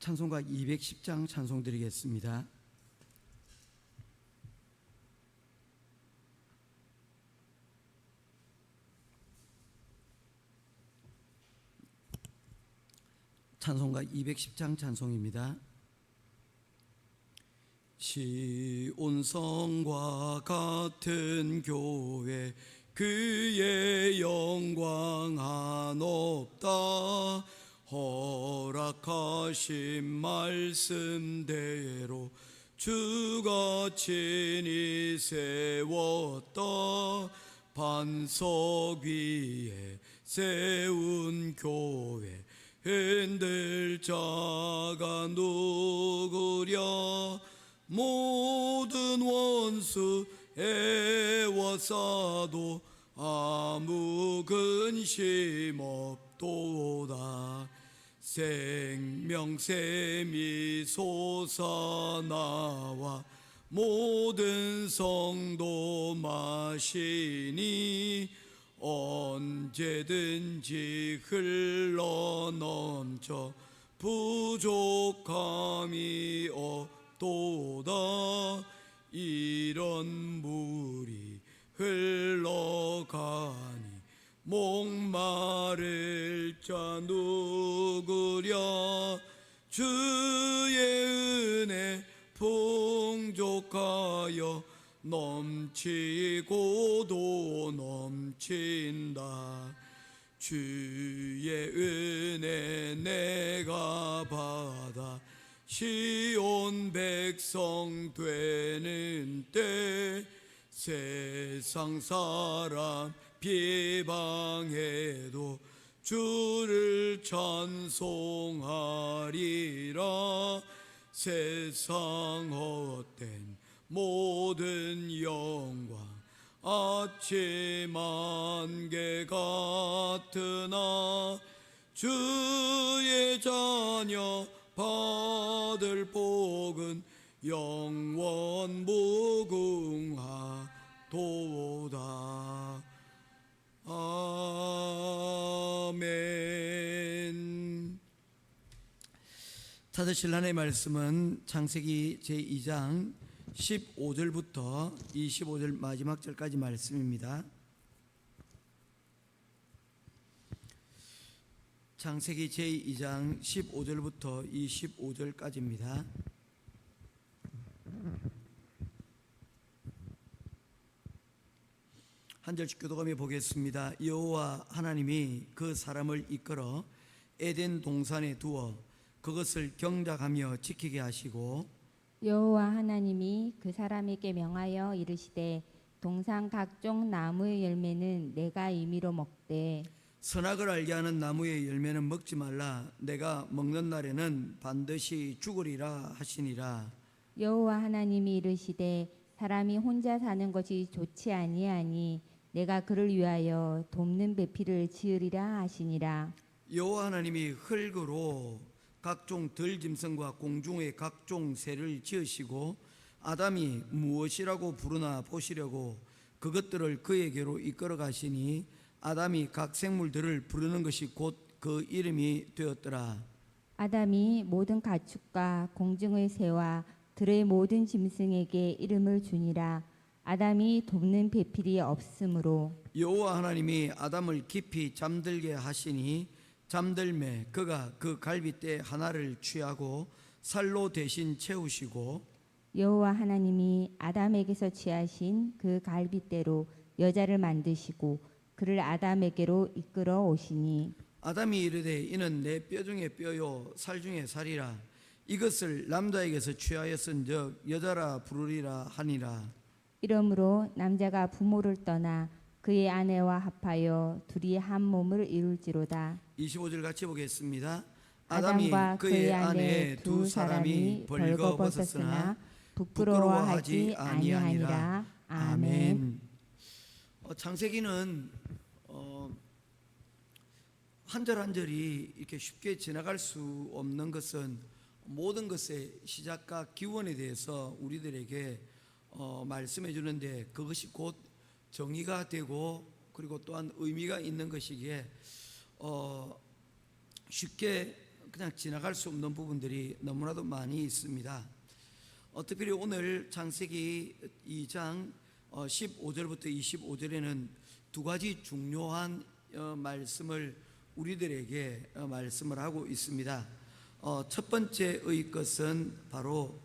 찬송가 210장 찬송 드리겠습니다. 찬송가 210장 찬송입니다. 시온성과 같은 교회 그의 영광 한없다. 허락하신 말씀대로 주가 친히 세웠다. 반석 위에 세운 교회 흔들 자가 누구랴. 모든 원수 애워싸도 아무 근심 없도다. 생명샘이 솟아나와 모든 성도 마시니 언제든지 흘러넘쳐 부족함이 없도다. 이런 물이 흘러가니 목마를 자 누구랴. 주의 은혜 풍족하여 넘치고도 넘친다. 주의 은혜 내가 받아 시온 백성 되는 때 세상 사람 비방해도 주를 찬송하리라. 세상 헛된 모든 영광 아침 안개 같으나 주의 자녀 받을 복은 영원 무궁하도다. 아멘. 찾으실 하나님의 말씀은 창세기 제2장 15절부터 25절 마지막 절까지 말씀입니다. 창세기 제2장 15절부터 25절까지입니다. 한 절씩 교독하며 보겠습니다. 여호와 하나님이 그 사람을 이끌어 에덴 동산에 두어 그것을 경작하며 지키게 하시고, 여호와 하나님이 그 사람에게 명하여 이르시되 동산 각종 나무의 열매는 내가 임의로 먹되 선악을 알게 하는 나무의 열매는 먹지 말라. 내가 먹는 날에는 반드시 죽으리라 하시니라. 여호와 하나님이 이르시되 사람이 혼자 사는 것이 좋지 아니하니 내가 그를 위하여 돕는 배필을 지으리라 하시니라. 여호와 하나님이 흙으로 각종 들짐승과 공중의 각종 새를 지으시고 아담이 무엇이라고 부르나 보시려고 그것들을 그에게로 이끌어 가시니 아담이 각 생물들을 부르는 것이 곧 그 이름이 되었더라. 아담이 모든 가축과 공중의 새와 들의 모든 짐승에게 이름을 주니라. 아담이 돕는 배필이 없으므로 여호와 하나님이 아담을 깊이 잠들게 하시니 잠들매 그가 그 갈빗대 하나를 취하고 살로 대신 채우시고, 여호와 하나님이 아담에게서 취하신 그 갈빗대로 여자를 만드시고 그를 아담에게로 이끌어 오시니, 아담이 이르되 이는 내 뼈 중에 뼈요 살 중에 살이라. 이것을 남자에게서 취하였은즉 여자라 부르리라 하니라. 이러므로 남자가 부모를 떠나 그의 아내와 합하여 둘이 한 몸을 이룰지로다. 25절 같이 보겠습니다. 아담과 아담이 그의 아내 두 두 사람이 벌거벗었으나 부끄러워하지 아니하니라. 아멘. 창세기는 한 절 한 절이 이렇게 쉽게 지나갈 수 없는 것은 모든 것의 시작과 기원에 대해서 우리들에게 말씀해 주는데, 그것이 곧 정의가 되고 그리고 또한 의미가 있는 것이기에 쉽게 그냥 지나갈 수 없는 부분들이 너무나도 많이 있습니다. 특별히 오늘 창세기 2장 15절부터 25절에는 두 가지 중요한 말씀을 우리들에게 말씀을 하고 있습니다. 첫 번째의 것은 바로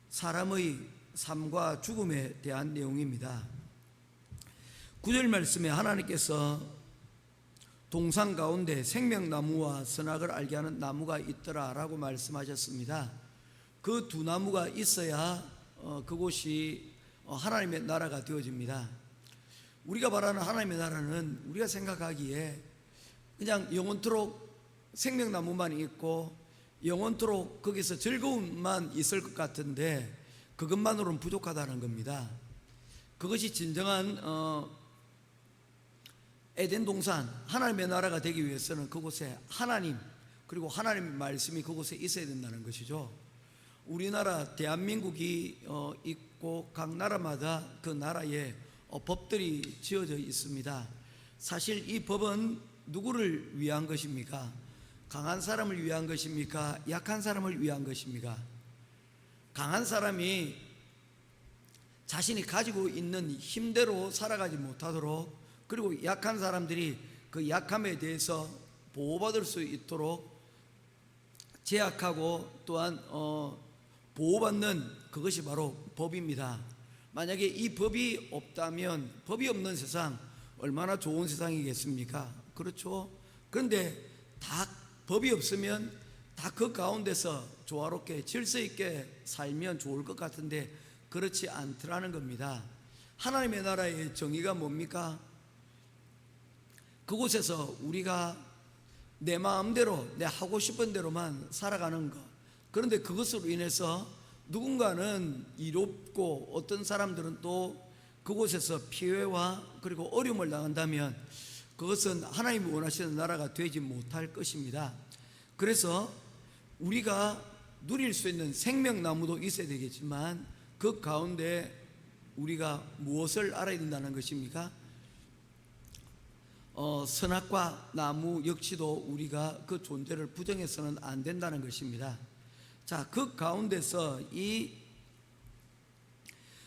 사람의 삶과 죽음에 대한 내용입니다. 9절 말씀에 하나님께서 동산 가운데 생명나무와 선악을 알게 하는 나무가 있더라 라고 말씀하셨습니다. 그 두 나무가 있어야 그곳이 하나님의 나라가 되어집니다. 우리가 말하는 하나님의 나라는 우리가 생각하기에 그냥 영원토록 생명나무만 있고 영원토록 거기서 즐거움만 있을 것 같은데 그것만으로는 부족하다는 겁니다. 그것이 진정한 에덴 동산 하나님의 나라가 되기 위해서는 그곳에 하나님 그리고 하나님의 말씀이 그곳에 있어야 된다는 것이죠. 우리나라 대한민국이 있고 각 나라마다 그 나라에 법들이 지어져 있습니다. 사실 이 법은 누구를 위한 것입니까? 강한 사람을 위한 것입니까? 약한 사람을 위한 것입니까? 강한 사람이 자신이 가지고 있는 힘대로 살아가지 못하도록, 그리고 약한 사람들이 그 약함에 대해서 보호받을 수 있도록 제약하고 또한 보호받는 그것이 바로 법입니다. 만약에 이 법이 없다면, 법이 없는 세상 얼마나 좋은 세상이겠습니까? 그렇죠? 그런데 다 법이 없으면 다 그 가운데서 조화롭게 질서 있게 살면 좋을 것 같은데 그렇지 않더라는 겁니다. 하나님의 나라의 정의가 뭡니까? 그곳에서 우리가 내 마음대로 내 하고 싶은 대로만 살아가는 것. 그런데 그것으로 인해서 누군가는 이롭고 어떤 사람들은 또 그곳에서 피해와 그리고 어려움을 당한다면 그것은 하나님이 원하시는 나라가 되지 못할 것입니다. 그래서 우리가 누릴 수 있는 생명나무도 있어야 되겠지만 그 가운데 우리가 무엇을 알아야 된다는 것입니까? 선악과 나무 역시도 우리가 그 존재를 부정해서는 안 된다는 것입니다. 자, 그 가운데서 이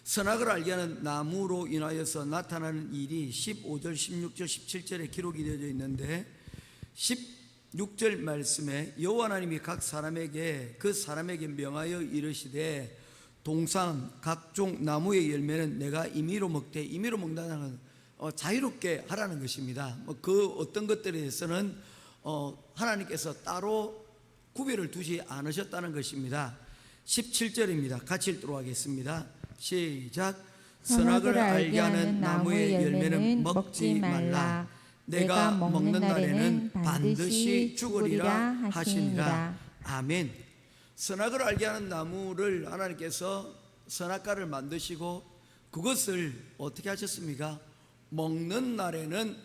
선악을 알게 하는 나무로 인하여서 나타나는 일이 15절, 16절, 17절에 기록이 되어져 있는데 16절 말씀에 여호와 하나님이 각 사람에게 그 사람에게 명하여 이르시되 동산 각종 나무의 열매는 내가 임의로 먹되, 임의로 먹는다는 건 자유롭게 하라는 것입니다. 그 어떤 것들에 대해서는 하나님께서 따로 구별을 두지 않으셨다는 것입니다. 17절입니다. 같이 읽도록 하겠습니다. 시작. 선악을 알게 하는 나무의 열매는 먹지 말라. 내가 먹는 날에는 반드시 죽으리라 하시니라. 아멘. 선악을 알게 하는 나무를 하나님께서 선악과를 만드시고 그것을 어떻게 하셨습니까? 먹는 날에는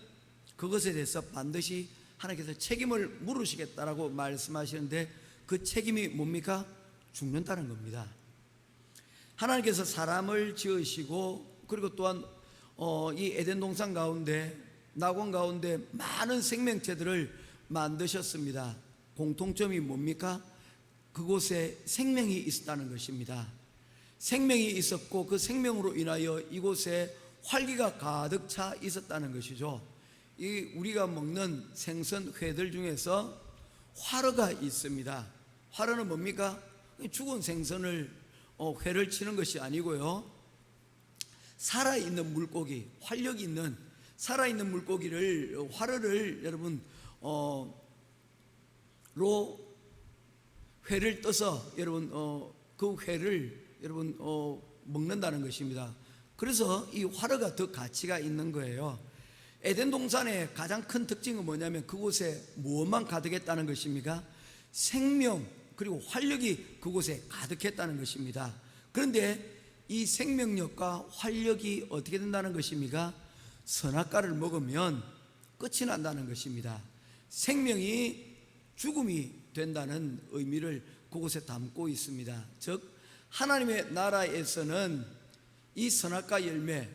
그것에 대해서 반드시 하나님께서 책임을 물으시겠다라고 말씀하시는데 그 책임이 뭡니까? 죽는다는 겁니다. 하나님께서 사람을 지으시고 그리고 또한 이 에덴 동산 가운데 낙원 가운데 많은 생명체들을 만드셨습니다. 공통점이 뭡니까? 그곳에 생명이 있었다는 것입니다. 생명이 있었고 그 생명으로 인하여 이곳에 활기가 가득 차 있었다는 것이죠. 이 우리가 먹는 생선 회들 중에서 화로가 있습니다. 화로는 뭡니까? 죽은 생선을 회를 치는 것이 아니고요, 살아있는 물고기, 활력이 있는 살아있는 물고기를, 화로를 여러분 로 회를 떠서 여러분 그 회를 여러분 먹는다는 것입니다. 그래서 이 화로가 더 가치가 있는 거예요. 에덴 동산의 가장 큰 특징은 뭐냐면 그곳에 무엇만 가득했다는 것입니까? 생명 그리고 활력이 그곳에 가득했다는 것입니다. 그런데 이 생명력과 활력이 어떻게 된다는 것입니까? 선악과를 먹으면 끝이 난다는 것입니다. 생명이 죽음이 된다는 의미를 그곳에 담고 있습니다. 즉 하나님의 나라에서는 이 선악과 열매,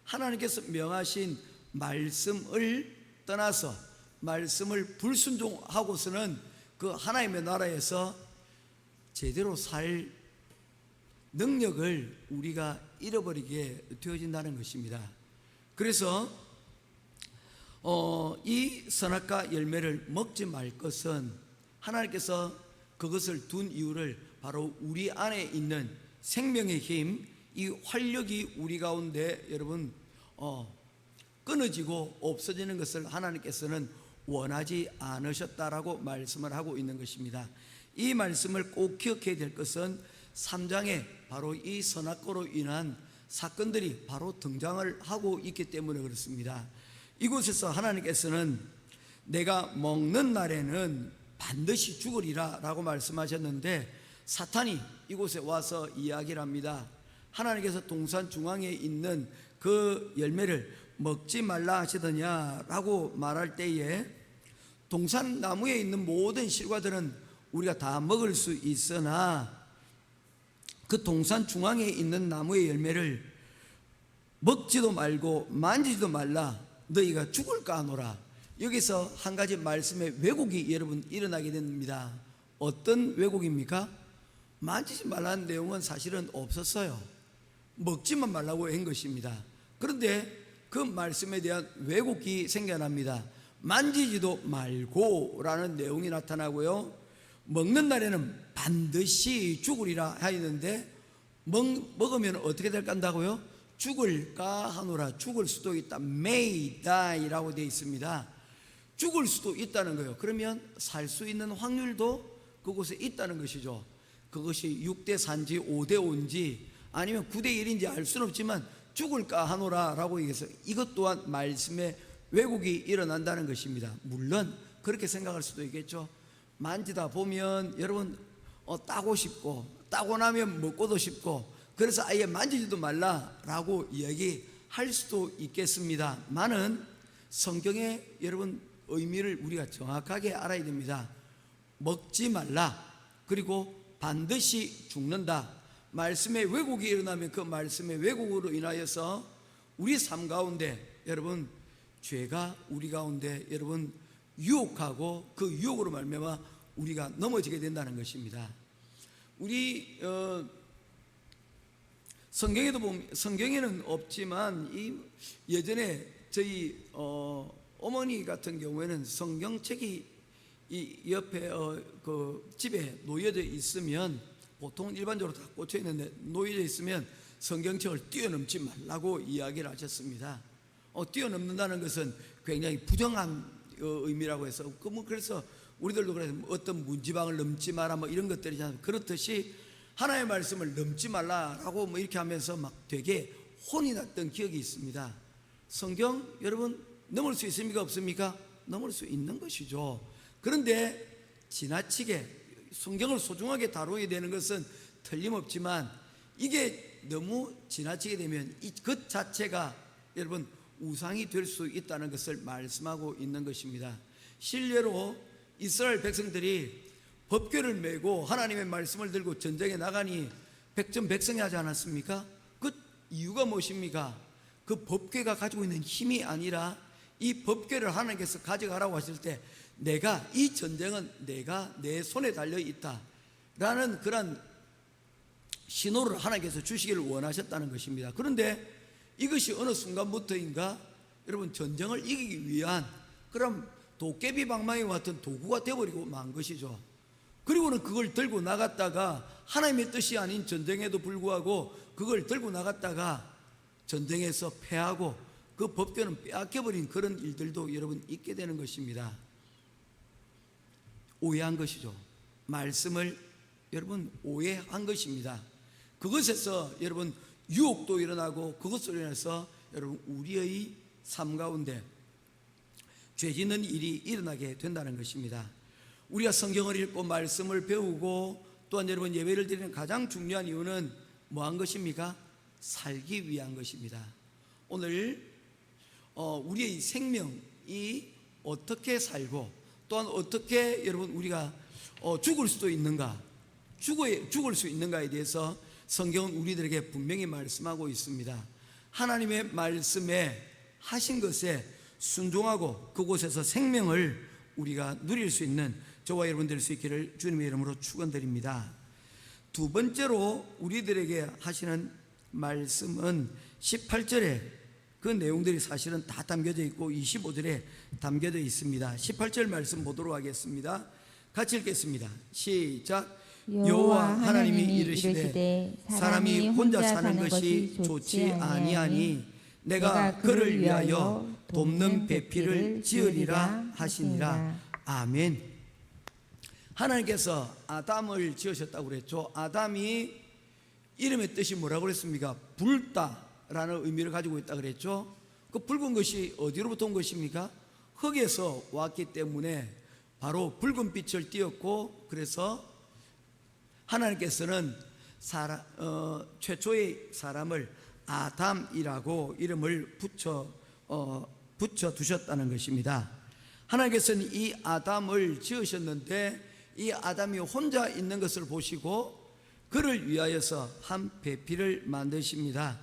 하나님께서 명하신 말씀을 떠나서 말씀을 불순종하고서는 그 하나님의 나라에서 제대로 살 능력을 우리가 잃어버리게 되어진다는 것입니다. 그래서 이 선악과 열매를 먹지 말 것은 하나님께서 그것을 둔 이유를 바로 우리 안에 있는 생명의 힘, 이 활력이 우리 가운데 여러분 끊어지고 없어지는 것을 하나님께서는 원하지 않으셨다라고 말씀을 하고 있는 것입니다. 이 말씀을 꼭 기억해야 될 것은 3장에 바로 이 선악과로 인한 사건들이 바로 등장을 하고 있기 때문에 그렇습니다. 이곳에서 하나님께서는 내가 먹는 날에는 반드시 죽으리라 라고 말씀하셨는데, 사탄이 이곳에 와서 이야기를 합니다. 하나님께서 동산 중앙에 있는 그 열매를 먹지 말라 하시더냐 라고 말할 때에, 동산 나무에 있는 모든 실과들은 우리가 다 먹을 수 있으나 그 동산 중앙에 있는 나무의 열매를 먹지도 말고 만지지도 말라, 너희가 죽을까 하노라. 여기서 한 가지 말씀의 왜곡이 여러분 일어나게 됩니다. 어떤 왜곡입니까? 만지지 말라는 내용은 사실은 없었어요. 먹지만 말라고 한 것입니다. 그런데 그 말씀에 대한 왜곡이 생겨납니다. 만지지도 말고 라는 내용이 나타나고요, 먹는 날에는 반드시 죽으리라 하였는데, 먹으면 어떻게 될까 한다고요? 죽을까 하노라. 죽을 수도 있다, may die 라고 되어 있습니다. 죽을 수도 있다는 거예요. 그러면 살 수 있는 확률도 그곳에 있다는 것이죠. 그것이 6대 4인지 5대 5인지 아니면 9대 1인지 알 수는 없지만 죽을까 하노라 라고 얘기해서 이것 또한 말씀의 왜곡이 일어난다는 것입니다. 물론 그렇게 생각할 수도 있겠죠. 만지다 보면 여러분 따고 싶고, 따고 나면 먹고도 싶고, 그래서 아예 만지지도 말라라고 이야기할 수도 있겠습니다. 많은 성경의 여러분 의미를 우리가 정확하게 알아야 됩니다. 먹지 말라, 그리고 반드시 죽는다. 말씀의 왜곡이 일어나면 그 말씀의 왜곡으로 인하여서 우리 삶 가운데 여러분 죄가 우리 가운데 여러분 유혹하고 그 유혹으로 말미암아 우리가 넘어지게 된다는 것입니다. 우리 성경에도 보면, 성경에는 없지만 이 예전에 저희 어머니 같은 경우에는 성경책이 이 옆에 그 집에 놓여져 있으면, 보통 일반적으로 다 꽂혀 있는데 놓여져 있으면 성경책을 뛰어넘지 말라고 이야기를 하셨습니다. 뛰어넘는다는 것은 굉장히 부정한 의미라고 해서, 그래서 우리들도 그래서 어떤 문지방을 넘지 마라 뭐 이런 것들이잖아요. 그렇듯이 하나님의 말씀을 넘지 말라라고 뭐 이렇게 하면서 막 되게 혼이 났던 기억이 있습니다. 성경 여러분 넘을 수 있습니까? 없습니까? 넘을 수 있는 것이죠. 그런데 지나치게 성경을 소중하게 다루게 되는 것은 틀림없지만, 이게 너무 지나치게 되면 이 것 자체가 여러분 우상이 될 수 있다는 것을 말씀하고 있는 것입니다. 실례로 이스라엘 백성들이 법궤를 메고 하나님의 말씀을 들고 전쟁에 나가니 백전백승이 하지 않았습니까? 그 이유가 무엇입니까? 그 법궤가 가지고 있는 힘이 아니라 이 법궤를 하나님께서 가져가라고 하실 때, 내가 이 전쟁은 내가 내 손에 달려 있다 라는 그런 신호를 하나님께서 주시기를 원하셨다는 것입니다. 그런데 이것이 어느 순간부터인가 여러분 전쟁을 이기기 위한 그런 도깨비 방망이와 같은 도구가 되어버리고 만 것이죠. 그리고는 그걸 들고 나갔다가 하나님의 뜻이 아닌 전쟁에도 불구하고 그걸 들고 나갔다가 전쟁에서 패하고 그 법궤는 빼앗겨버린 그런 일들도 여러분 있게 되는 것입니다. 오해한 것이죠. 말씀을 여러분 오해한 것입니다. 그것에서 여러분 유혹도 일어나고, 그것으로 인해서 여러분 우리의 삶 가운데 죄짓는 일이 일어나게 된다는 것입니다. 우리가 성경을 읽고 말씀을 배우고 또한 여러분 예배를 드리는 가장 중요한 이유는 뭐한 것입니까? 살기 위한 것입니다. 오늘 우리의 생명이 어떻게 살고 또한 어떻게 여러분 우리가 죽을 수도 있는가, 죽을 수 있는가에 대해서 성경은 우리들에게 분명히 말씀하고 있습니다. 하나님의 말씀에 하신 것에 순종하고 그곳에서 생명을 우리가 누릴 수 있는 저와 여러분 될 수 있기를 주님의 이름으로 축원드립니다. 두 번째로 우리들에게 하시는 말씀은 18절에 그 내용들이 사실은 다 담겨져 있고 25절에 담겨져 있습니다. 18절 말씀 보도록 하겠습니다. 같이 읽겠습니다. 시작. 여호와 하나님이 이르시되 사람이 혼자 사는 것이 좋지 아니하니 내가 그를 위하여 돕는 배필을 지으리라 하시니라. 아멘. 하나님께서 아담을 지으셨다고 그랬죠. 아담이 이름의 뜻이 뭐라고 그랬습니까? 붉다라는 의미를 가지고 있다고 그랬죠. 그 붉은 것이 어디로부터 온 것입니까? 흙에서 왔기 때문에 바로 붉은 빛을 띄었고, 그래서 하나님께서는 최초의 사람을 아담이라고 이름을 붙여 두셨다는 것입니다. 하나님께서는 이 아담을 지으셨는데 이 아담이 혼자 있는 것을 보시고 그를 위하여서 한 배필을 만드십니다.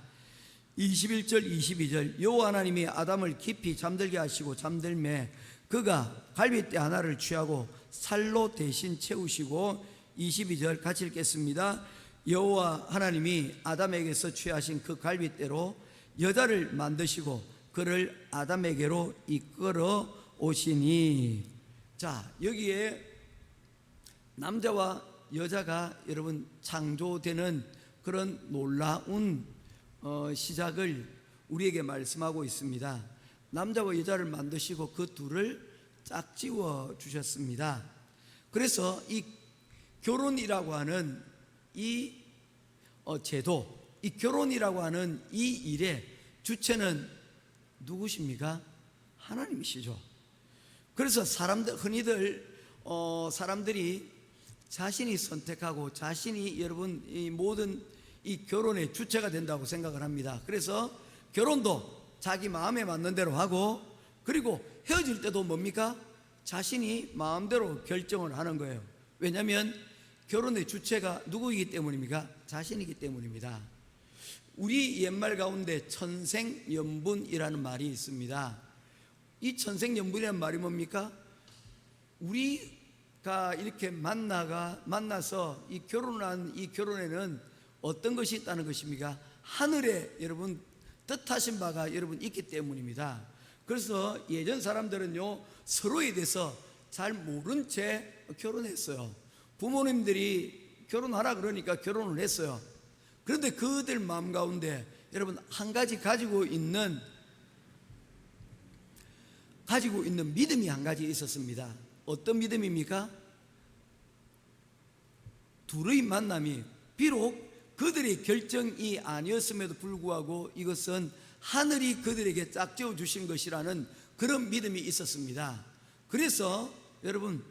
21절 22절 여호와 하나님이 아담을 깊이 잠들게 하시고 잠들매 그가 갈빗대 하나를 취하고 살로 대신 채우시고 22절 같이 읽겠습니다. 여호와 하나님이 아담에게서 취하신 그 갈빗대로 여자를 만드시고 그를 아담에게로 이끌어 오시니. 자, 여기에 남자와 여자가 여러분 창조되는 그런 놀라운 시작을 우리에게 말씀하고 있습니다. 남자와 여자를 만드시고 그 둘을 짝지어 주셨습니다. 그래서 이 결혼이라고 하는 이 제도, 이 결혼이라고 하는 이 일의 주체는 누구십니까? 하나님이시죠. 그래서 흔히들 사람들이 자신이 선택하고 자신이 여러분 이 모든 이 결혼의 주체가 된다고 생각을 합니다. 그래서 결혼도 자기 마음에 맞는 대로 하고, 그리고 헤어질 때도 뭡니까? 자신이 마음대로 결정을 하는 거예요. 왜냐하면 결혼의 주체가 누구이기 때문입니까? 자신이기 때문입니다. 우리 옛말 가운데 천생연분이라는 말이 있습니다. 이 천생연분이라는 말이 뭡니까? 우리가 이렇게 만나서 이 결혼한 이 결혼에는 어떤 것이 있다는 것입니까? 하늘에 여러분 뜻하신 바가 여러분 있기 때문입니다. 그래서 예전 사람들은요 서로에 대해서 잘 모른 채 결혼했어요. 부모님들이 결혼하라 그러니까 결혼을 했어요. 그런데 그들 마음 가운데 여러분 한 가지 가지고 있는 믿음이 한 가지 있었습니다. 어떤 믿음입니까? 둘의 만남이 비록 그들의 결정이 아니었음에도 불구하고 이것은 하늘이 그들에게 짝지어 주신 것이라는 그런 믿음이 있었습니다. 그래서 여러분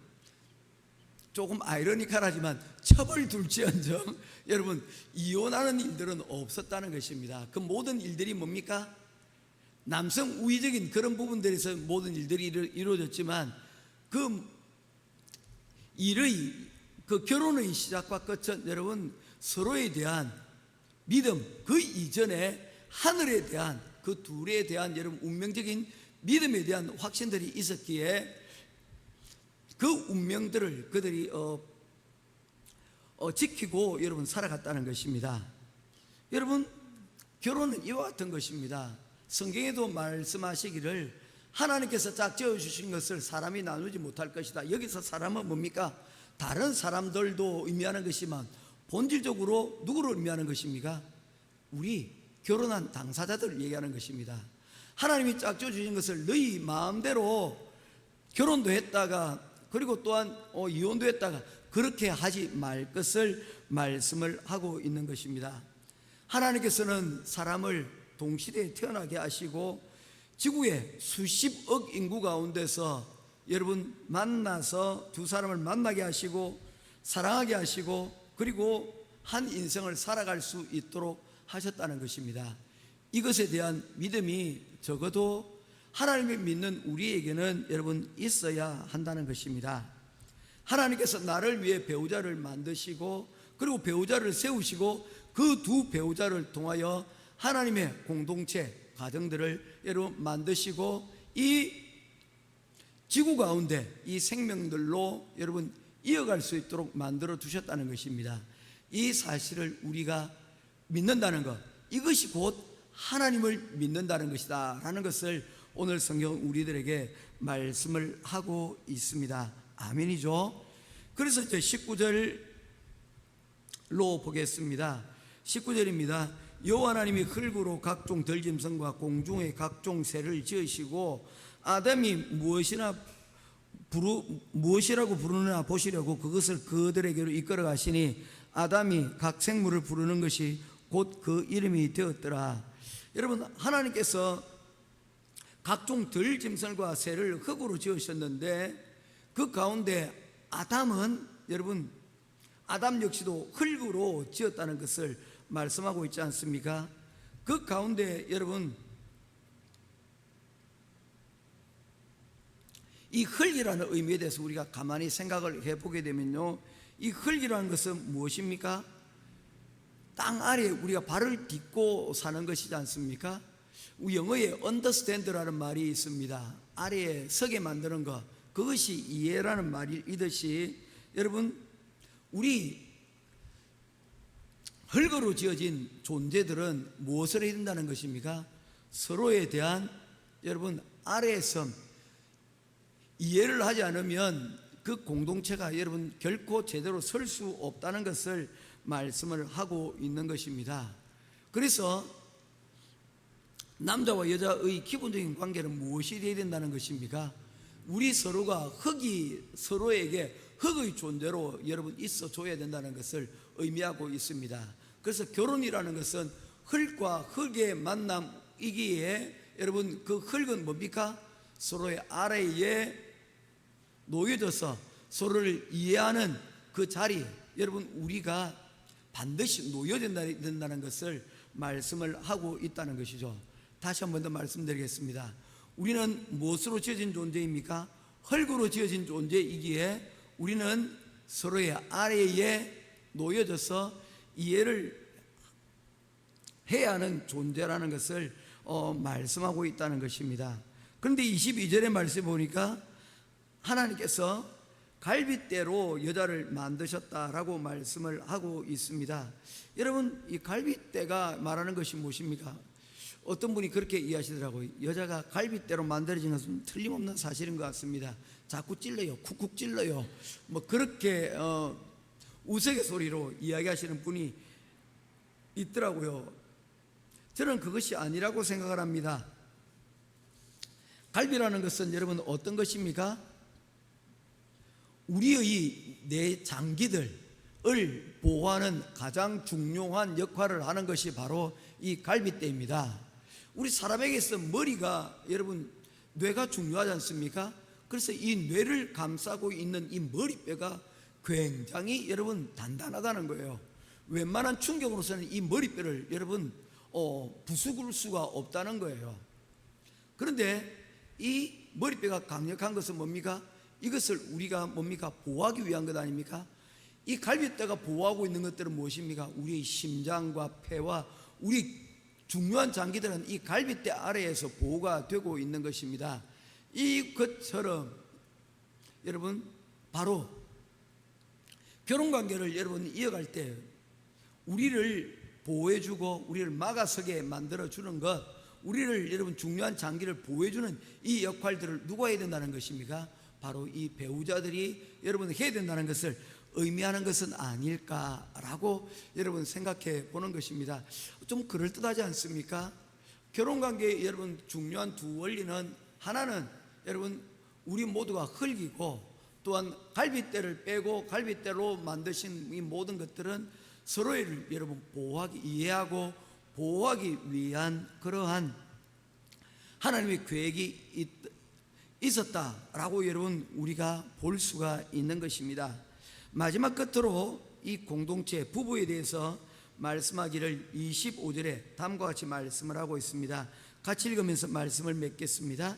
조금 아이러니컬하지만 첩을 둘지언정 여러분 이혼하는 일들은 없었다는 것입니다. 그 모든 일들이 뭡니까? 남성 우위적인 그런 부분들에서 모든 일들이 이루어졌지만 그 결혼의 시작과 끝은 여러분 서로에 대한 믿음, 그 이전에 하늘에 대한 그 둘에 대한 여러분 운명적인 믿음에 대한 확신들이 있었기에 그 운명들을 그들이 지키고 여러분 살아갔다는 것입니다. 여러분 결혼은 이와 같은 것입니다. 성경에도 말씀하시기를 하나님께서 짝지어 주신 것을 사람이 나누지 못할 것이다. 여기서 사람은 뭡니까? 다른 사람들도 의미하는 것이지만 본질적으로 누구를 의미하는 것입니까? 우리 결혼한 당사자들을 얘기하는 것입니다. 하나님이 짝지어 주신 것을 너희 마음대로 결혼도 했다가 그리고 또한 이혼도 했다가 그렇게 하지 말 것을 말씀을 하고 있는 것입니다. 하나님께서는 사람을 동시대에 태어나게 하시고 지구의 수십억 인구 가운데서 여러분 만나서 두 사람을 만나게 하시고 사랑하게 하시고 그리고 한 인생을 살아갈 수 있도록 하셨다는 것입니다. 이것에 대한 믿음이 적어도 하나님을 믿는 우리에게는 여러분 있어야 한다는 것입니다. 하나님께서 나를 위해 배우자를 만드시고 그리고 배우자를 세우시고 그 두 배우자를 통하여 하나님의 공동체 가정들을 여러분 만드시고 이 지구 가운데 이 생명들로 여러분 이어갈 수 있도록 만들어 두셨다는 것입니다. 이 사실을 우리가 믿는다는 것, 이것이 곧 하나님을 믿는다는 것이다 라는 것을 오늘 성경 우리들에게 말씀을 하고 있습니다. 아멘이죠. 그래서 이제 19절로 보겠습니다. 19절입니다. 여호와 하나님이 흙으로 각종 들짐승과 공중의 각종 새를 지으시고 아담이 무엇이라고 부르느냐 보시려고 그것을 그들에게로 이끌어 가시니 아담이 각 생물을 부르는 것이 곧 그 이름이 되었더라. 여러분, 하나님께서 각종 들짐승과 새를 흙으로 지으셨는데 그 가운데 아담은 여러분 아담 역시도 흙으로 지었다는 것을 말씀하고 있지 않습니까? 그 가운데 여러분 이 흙이라는 의미에 대해서 우리가 가만히 생각을 해보게 되면요, 이 흙이라는 것은 무엇입니까? 땅 아래에 우리가 발을 딛고 사는 것이지 않습니까? 영어에 understand라는 말이 있습니다. 아래에 서게 만드는 것, 그것이 이해라는 말이듯이 여러분 우리 흙으로 지어진 존재들은 무엇을 해야 된다는 것입니까? 서로에 대한 여러분 아래에서 이해를 하지 않으면 그 공동체가 여러분 결코 제대로 설 수 없다는 것을 말씀을 하고 있는 것입니다. 그래서 남자와 여자의 기본적인 관계는 무엇이 되어야 된다는 것입니까? 우리 서로가 흙이 서로에게 흙의 존재로 여러분 있어 줘야 된다는 것을 의미하고 있습니다. 그래서 결혼이라는 것은 흙과 흙의 만남이기에 여러분 그 흙은 뭡니까? 서로의 아래에 놓여져서 서로를 이해하는 그 자리, 여러분 우리가 반드시 놓여야 된다는 것을 말씀을 하고 있다는 것이죠. 다시 한 번 더 말씀드리겠습니다. 우리는 무엇으로 지어진 존재입니까? 흙으로 지어진 존재이기에 우리는 서로의 아래에 놓여져서 이해를 해야 하는 존재라는 것을 말씀하고 있다는 것입니다. 그런데 22절의 말씀에 보니까 하나님께서 갈빗대로 여자를 만드셨다라고 말씀을 하고 있습니다. 여러분, 이 갈빗대가 말하는 것이 무엇입니까? 어떤 분이 그렇게 이해하시더라고요. 여자가 갈빗대로 만들어진 것은 틀림없는 사실인 것 같습니다. 자꾸 찔러요, 쿡쿡 찔러요, 뭐 그렇게 우스갯소리로 이야기하시는 분이 있더라고요. 저는 그것이 아니라고 생각을 합니다. 갈비라는 것은 여러분 어떤 것입니까? 우리의 내 장기들을 보호하는 가장 중요한 역할을 하는 것이 바로 이 갈빗대입니다. 우리 사람에게서 머리가 여러분 뇌가 중요하지 않습니까? 그래서 이 뇌를 감싸고 있는 이 머리뼈가 굉장히 여러분 단단하다는 거예요. 웬만한 충격으로서는 이 머리뼈를 여러분 부수글 수가 없다는 거예요. 그런데 이 머리뼈가 강력한 것은 뭡니까? 이것을 우리가 뭡니까? 보호하기 위한 것 아닙니까? 이 갈빗대가 보호하고 있는 것들은 무엇입니까? 우리의 심장과 폐와 우리 중요한 장기들은 이 갈빗대 아래에서 보호가 되고 있는 것입니다. 이것처럼 여러분 바로 결혼관계를 여러분 이어갈 때 우리를 보호해주고 우리를 막아서게 만들어주는 것, 우리를 여러분 중요한 장기를 보호해주는 이 역할들을 누가 해야 된다는 것입니까? 바로 이 배우자들이 여러분 해야 된다는 것을 의미하는 것은 아닐까라고 여러분 생각해 보는 것입니다. 좀 그럴듯하지 않습니까? 결혼관계의 여러분 중요한 두 원리는 하나는 여러분 우리 모두가 흙이고 또한 갈빗대를 빼고 갈빗대로 만드신 이 모든 것들은 서로를 여러분 보호하기, 이해하고 보호하기 위한 그러한 하나님의 계획이 있었다라고 여러분 우리가 볼 수가 있는 것입니다. 마지막 끝으로 이 공동체 부부에 대해서 말씀하기를 25절에 다음과 같이 말씀을 하고 있습니다. 같이 읽으면서 말씀을 맺겠습니다.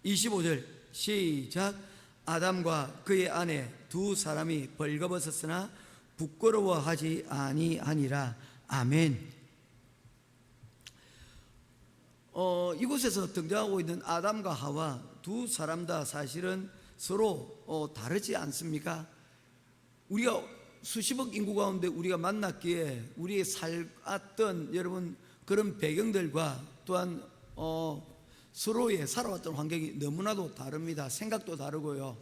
25절 시작. 아담과 그의 아내 두 사람이 벌거벗었으나 부끄러워하지 아니하니라. 아멘. 이곳에서 등장하고 있는 아담과 하와 두 사람 다 사실은 서로 다르지 않습니까? 우리가 수십억 인구 가운데 우리가 만났기에 우리의 살았던 여러분 그런 배경들과 또한 서로의 살아왔던 환경이 너무나도 다릅니다. 생각도 다르고요.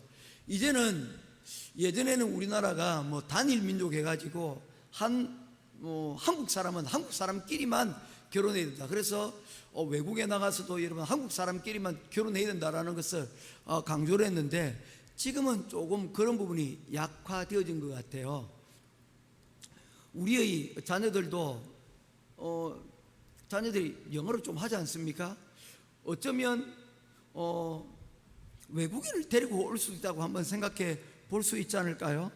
예전에는 우리나라가 뭐 단일 민족 해가지고 한국 사람은 한국 사람끼리만 결혼해야 된다. 그래서 외국에 나가서도 여러분 한국 사람끼리만 결혼해야 된다라는 것을 강조를 했는데, 지금은 조금 그런 부분이 약화되어진 것 같아요. 우리의 자녀들도 자녀들이 영어를 좀 하지 않습니까? 어쩌면 외국인을 데리고 올 수 있다고 한번 생각해 볼 수 있지 않을까요?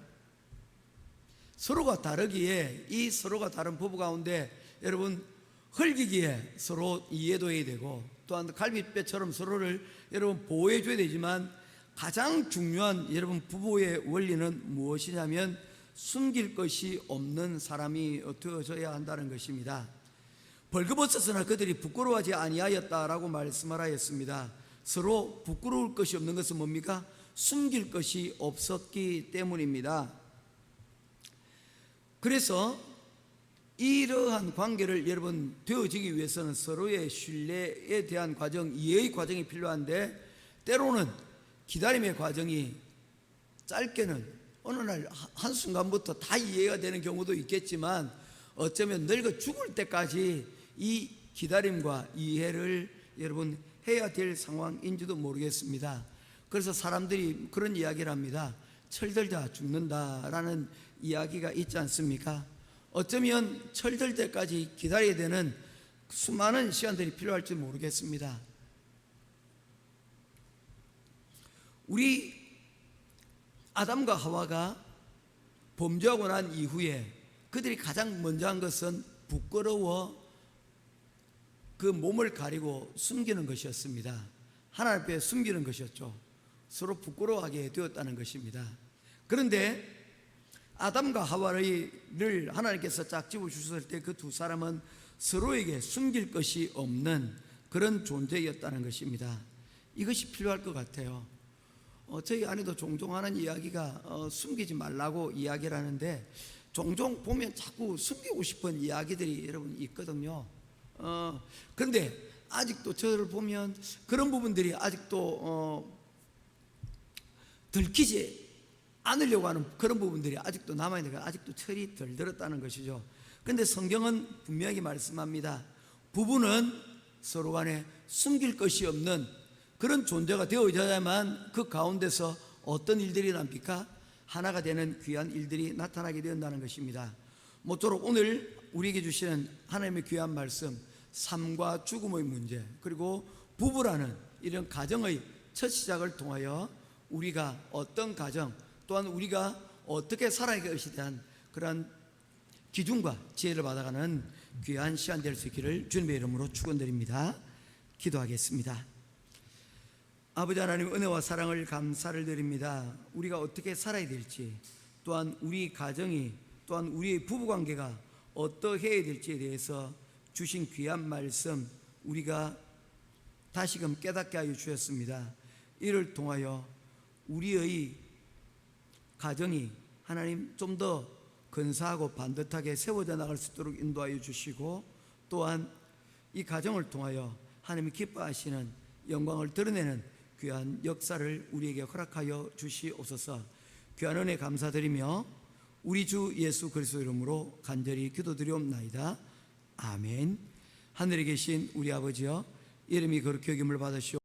서로가 다르기에 이 서로가 다른 부부 가운데 여러분 흘기기에 서로 이해도 해야 되고, 또한 갈빗배처럼 서로를 여러분 보호해 줘야 되지만, 가장 중요한 여러분 부부의 원리는 무엇이냐면 숨길 것이 없는 사람이 되어져야 한다는 것입니다. 벌거벗었으나 그들이 부끄러워하지 아니하였다라고 말씀하였습니다. 서로 부끄러울 것이 없는 것은 뭡니까? 숨길 것이 없었기 때문입니다. 그래서 이러한 관계를 여러분 되어지기 위해서는 서로의 신뢰에 대한 과정, 이해의 과정이 필요한데, 때로는 기다림의 과정이 짧게는 어느 날 한순간부터 다 이해가 되는 경우도 있겠지만, 어쩌면 늙어 죽을 때까지 이 기다림과 이해를 여러분 해야 될 상황인지도 모르겠습니다. 그래서 사람들이 그런 이야기를 합니다. 철들다 죽는다라는 이야기가 있지 않습니까? 어쩌면 철들 때까지 기다려야 되는 수많은 시간들이 필요할지 모르겠습니다. 우리 아담과 하와가 범죄하고 난 이후에 그들이 가장 먼저 한 것은 부끄러워 그 몸을 가리고 숨기는 것이었습니다. 하나님 앞에 숨기는 것이었죠. 서로 부끄러워하게 되었다는 것입니다. 그런데 아담과 하와를 하나님께서 짝집어 주셨을 때 그 두 사람은 서로에게 숨길 것이 없는 그런 존재였다는 것입니다. 이것이 필요할 것 같아요. 저희 아내도 종종 하는 이야기가 숨기지 말라고 이야기를 하는데, 종종 보면 자꾸 숨기고 싶은 이야기들이 여러분 있거든요. 그런데 아직도 저를 보면 그런 부분들이 아직도 들키지 않으려고 하는 그런 부분들이 아직도 남아있는, 아직도 철이 덜 들었다는 것이죠. 그런데 성경은 분명히 말씀합니다. 부부는 서로 간에 숨길 것이 없는 그런 존재가 되어야만 그 가운데서 어떤 일들이 납니까? 하나가 되는 귀한 일들이 나타나게 된다는 것입니다. 모쪼록 오늘 우리에게 주시는 하나님의 귀한 말씀, 삶과 죽음의 문제, 그리고 부부라는 이런 가정의 첫 시작을 통하여 우리가 어떤 가정, 또한 우리가 어떻게 살아야 할 것에 대한 그러한 기준과 지혜를 받아가는 귀한 시간 될 수 있기를 주님의 이름으로 축원드립니다. 기도하겠습니다. 아버지 하나님, 은혜와 사랑을 감사를 드립니다. 우리가 어떻게 살아야 될지, 또한 우리 가정이, 또한 우리의 부부관계가 어떻게 해야 될지에 대해서 주신 귀한 말씀 우리가 다시금 깨닫게 하여 주셨습니다. 이를 통하여 우리의 가정이 하나님 좀 더 근사하고 반듯하게 세워져 나갈 수 있도록 인도하여 주시고, 또한 이 가정을 통하여 하나님이 기뻐하시는 영광을 드러내는 귀한 역사를 우리에게 허락하여 주시옵소서. 귀한 은혜 감사드리며 우리 주 예수 그리스도 이름으로 간절히 기도드리옵나이다. 아멘. 하늘에 계신 우리 아버지여, 이름이 거룩히 여김을 받으시오.